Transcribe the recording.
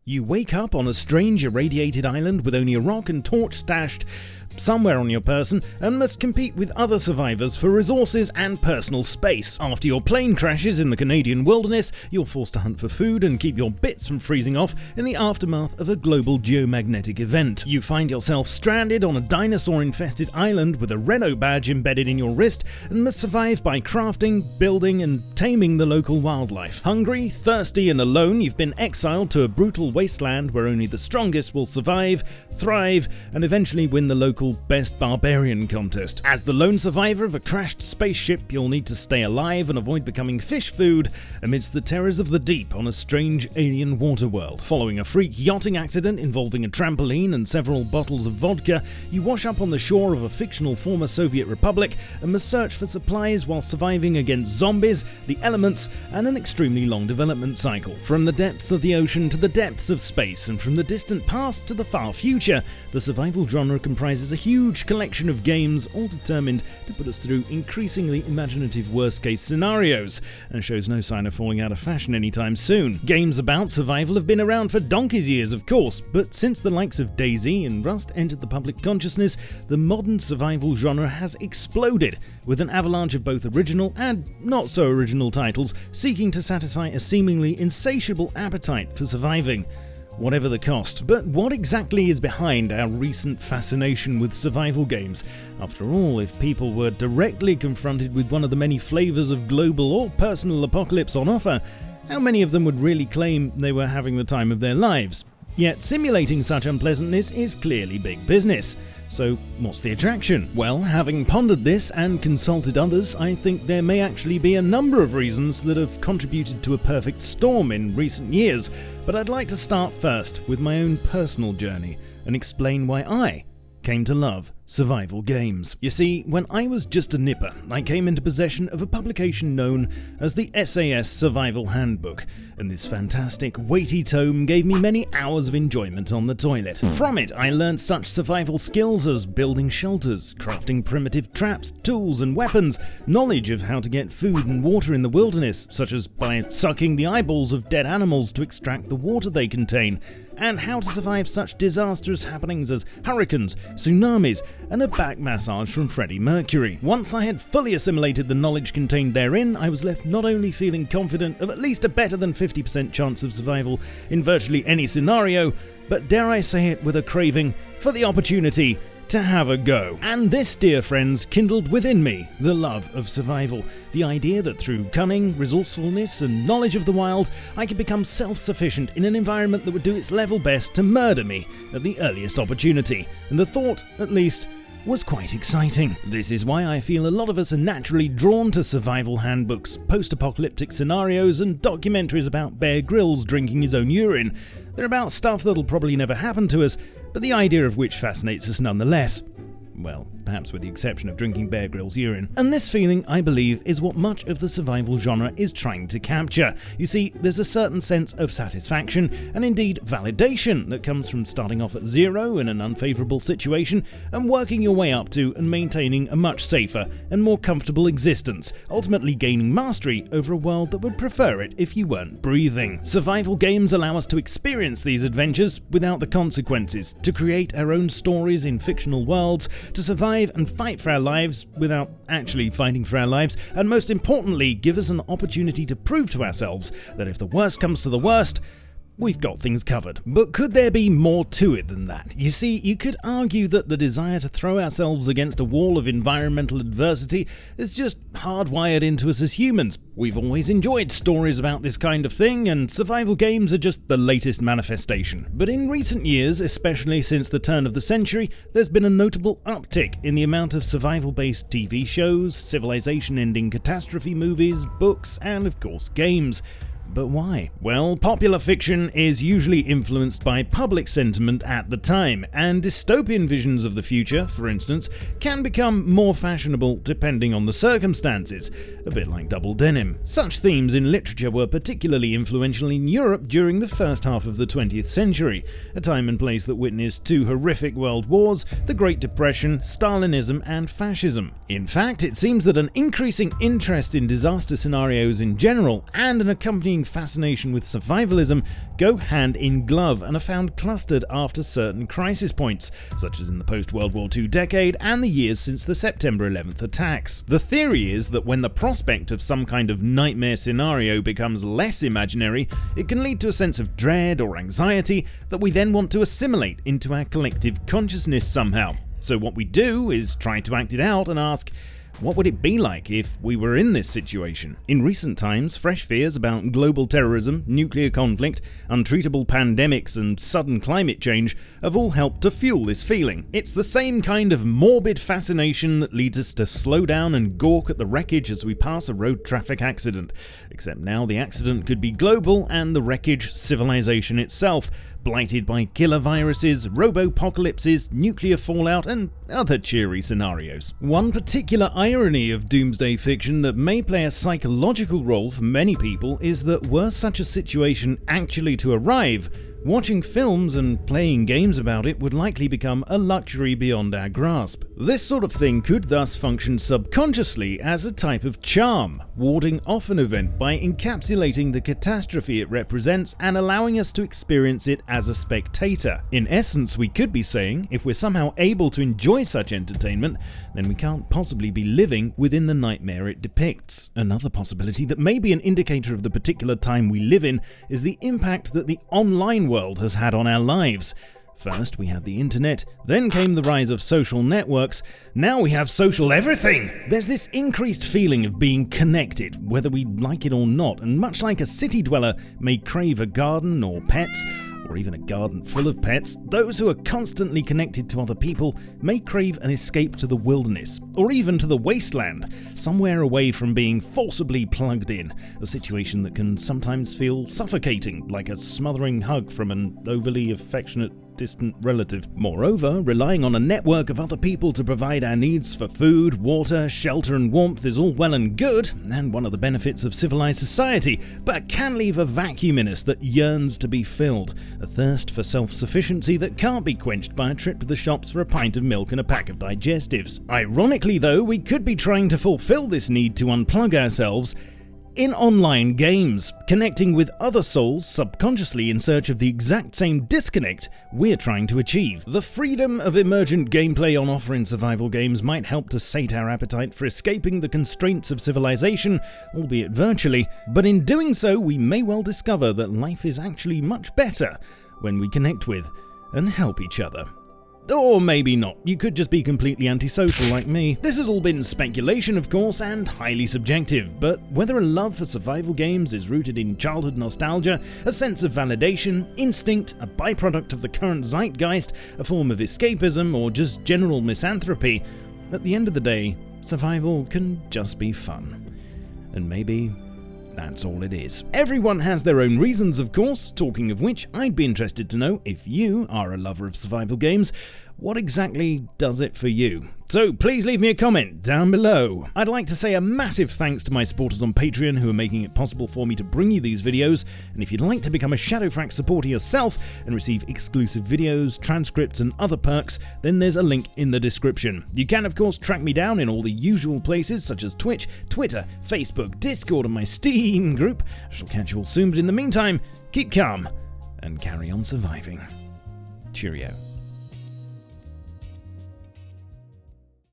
You wake up on a strange irradiated island with only a rock and torch stashed somewhere on your person and must compete with other survivors for resources and personal space. After your plane crashes in the Canadian wilderness, you're forced to hunt for food and keep your bits from freezing off in the aftermath of a global geomagnetic event. You find yourself stranded on a dinosaur-infested island with a Renault badge embedded in your wrist and must survive by crafting, building and taming the local wildlife. Hungry, thirsty and alone, you've been exiled to a brutal wasteland where only the strongest will survive, thrive and eventually win the local Best Barbarian contest. As the lone survivor of a crashed spaceship, you'll need to stay alive and avoid becoming fish food amidst the terrors of the deep on a strange alien water world. Following a freak yachting accident involving a trampoline and several bottles of vodka, you wash up on the shore of a fictional former Soviet republic and must search for supplies while surviving against zombies, the elements, and an extremely long development cycle. From the depths of the ocean to the depths of space, and from the distant past to the far future, the survival genre comprises a huge collection of games all determined to put us through increasingly imaginative worst-case scenarios, and shows no sign of falling out of fashion anytime soon. Games about survival have been around for donkey's years, of course, but since the likes of DayZ and Rust entered the public consciousness, the modern survival genre has exploded, with an avalanche of both original and not-so-original titles seeking to satisfy a seemingly insatiable appetite for surviving, whatever the cost. But what exactly is behind our recent fascination with survival games? After all, if people were directly confronted with one of the many flavors of global or personal apocalypse on offer, how many of them would really claim they were having the time of their lives? Yet simulating such unpleasantness is clearly big business. So what's the attraction? Well, having pondered this and consulted others, I think there may actually be a number of reasons that have contributed to a perfect storm in recent years, but I'd like to start first with my own personal journey and explain why I came to love survival games. You see, when I was just a nipper, I came into possession of a publication known as the SAS Survival Handbook, and this fantastic, weighty tome gave me many hours of enjoyment on the toilet. From it, I learned such survival skills as building shelters, crafting primitive traps, tools and weapons, knowledge of how to get food and water in the wilderness, such as by sucking the eyeballs of dead animals to extract the water they contain, and how to survive such disastrous happenings as hurricanes, tsunamis, and a back massage from Freddie Mercury. Once I had fully assimilated the knowledge contained therein, I was left not only feeling confident of at least a better than 50% chance of survival in virtually any scenario, but dare I say it, with a craving for the opportunity to have a go. And this, dear friends, kindled within me the love of survival, the idea that through cunning, resourcefulness and knowledge of the wild, I could become self-sufficient in an environment that would do its level best to murder me at the earliest opportunity, and the thought, at least, was quite exciting. This is why I feel a lot of us are naturally drawn to survival handbooks, post-apocalyptic scenarios and documentaries about Bear Grylls drinking his own urine. They're about stuff that'll probably never happen to us, but the idea of which fascinates us nonetheless. Well, perhaps with the exception of drinking Bear Grylls' urine. And this feeling, I believe, is what much of the survival genre is trying to capture. You see, there's a certain sense of satisfaction, and indeed validation, that comes from starting off at zero in an unfavourable situation and working your way up to and maintaining a much safer and more comfortable existence, ultimately gaining mastery over a world that would prefer it if you weren't breathing. Survival games allow us to experience these adventures without the consequences, to create our own stories in fictional worlds, to survive and fight for our lives without actually fighting for our lives, and most importantly, give us an opportunity to prove to ourselves that if the worst comes to the worst, we've got things covered. But could there be more to it than that? You see, you could argue that the desire to throw ourselves against a wall of environmental adversity is just hardwired into us as humans. We've always enjoyed stories about this kind of thing, and survival games are just the latest manifestation. But in recent years, especially since the turn of the century, there's been a notable uptick in the amount of survival-based TV shows, civilization-ending catastrophe movies, books, and of course games. But why? Well, popular fiction is usually influenced by public sentiment at the time, and dystopian visions of the future, for instance, can become more fashionable depending on the circumstances, a bit like double denim. Such themes in literature were particularly influential in Europe during the first half of the 20th century, a time and place that witnessed two horrific world wars, the Great Depression, Stalinism, and fascism. In fact, it seems that an increasing interest in disaster scenarios in general, and an accompanying varying fascination with survivalism go hand in glove and are found clustered after certain crisis points, such as in the post-World War II decade and the years since the September 11th attacks. The theory is that when the prospect of some kind of nightmare scenario becomes less imaginary, it can lead to a sense of dread or anxiety that we then want to assimilate into our collective consciousness somehow. So what we do is try to act it out and ask, what would it be like if we were in this situation? In recent times, fresh fears about global terrorism, nuclear conflict, untreatable pandemics, and sudden climate change have all helped to fuel this feeling. It's the same kind of morbid fascination that leads us to slow down and gawk at the wreckage as we pass a road traffic accident. Except now the accident could be global and the wreckage civilization itself, blighted by killer viruses, robo-apocalypses, nuclear fallout, and other cheery scenarios. One particular irony of doomsday fiction that may play a psychological role for many people is that were such a situation actually to arrive, watching films and playing games about it would likely become a luxury beyond our grasp. This sort of thing could thus function subconsciously as a type of charm, warding off an event by encapsulating the catastrophe it represents and allowing us to experience it as a spectator. In essence, we could be saying, if we're somehow able to enjoy such entertainment, then we can't possibly be living within the nightmare it depicts. Another possibility that may be an indicator of the particular time we live in is the impact that the online world has had on our lives. First we had the internet, then came the rise of social networks, now we have social everything! There's this increased feeling of being connected, whether we like it or not, and much like a city dweller may crave a garden or pets, or even a garden full of pets, those who are constantly connected to other people may crave an escape to the wilderness, or even to the wasteland, somewhere away from being forcibly plugged in, a situation that can sometimes feel suffocating, like a smothering hug from an overly affectionate distant relative. Moreover, relying on a network of other people to provide our needs for food, water, shelter and warmth is all well and good, and one of the benefits of civilized society, but can leave a vacuum in us that yearns to be filled, a thirst for self-sufficiency that can't be quenched by a trip to the shops for a pint of milk and a pack of digestives. Ironically though, we could be trying to fulfill this need to unplug ourselves in online games, connecting with other souls subconsciously in search of the exact same disconnect we're trying to achieve. The freedom of emergent gameplay on offer in survival games might help to sate our appetite for escaping the constraints of civilization, albeit virtually, but in doing so we may well discover that life is actually much better when we connect with and help each other. Or maybe not, you could just be completely antisocial like me. This has all been speculation of course, and highly subjective, but whether a love for survival games is rooted in childhood nostalgia, a sense of validation, instinct, a byproduct of the current zeitgeist, a form of escapism, or just general misanthropy, at the end of the day, survival can just be fun. And maybe that's all it is. Everyone has their own reasons, of course, talking of which, I'd be interested to know if you are a lover of survival games, what exactly does it for you? So please leave me a comment down below. I'd like to say a massive thanks to my supporters on Patreon who are making it possible for me to bring you these videos, and if you'd like to become a Shadowfrax supporter yourself and receive exclusive videos, transcripts and other perks, then there's a link in the description. You can of course track me down in all the usual places such as Twitch, Twitter, Facebook, Discord and my Steam group. I shall catch you all soon, but in the meantime, keep calm and carry on surviving. Cheerio.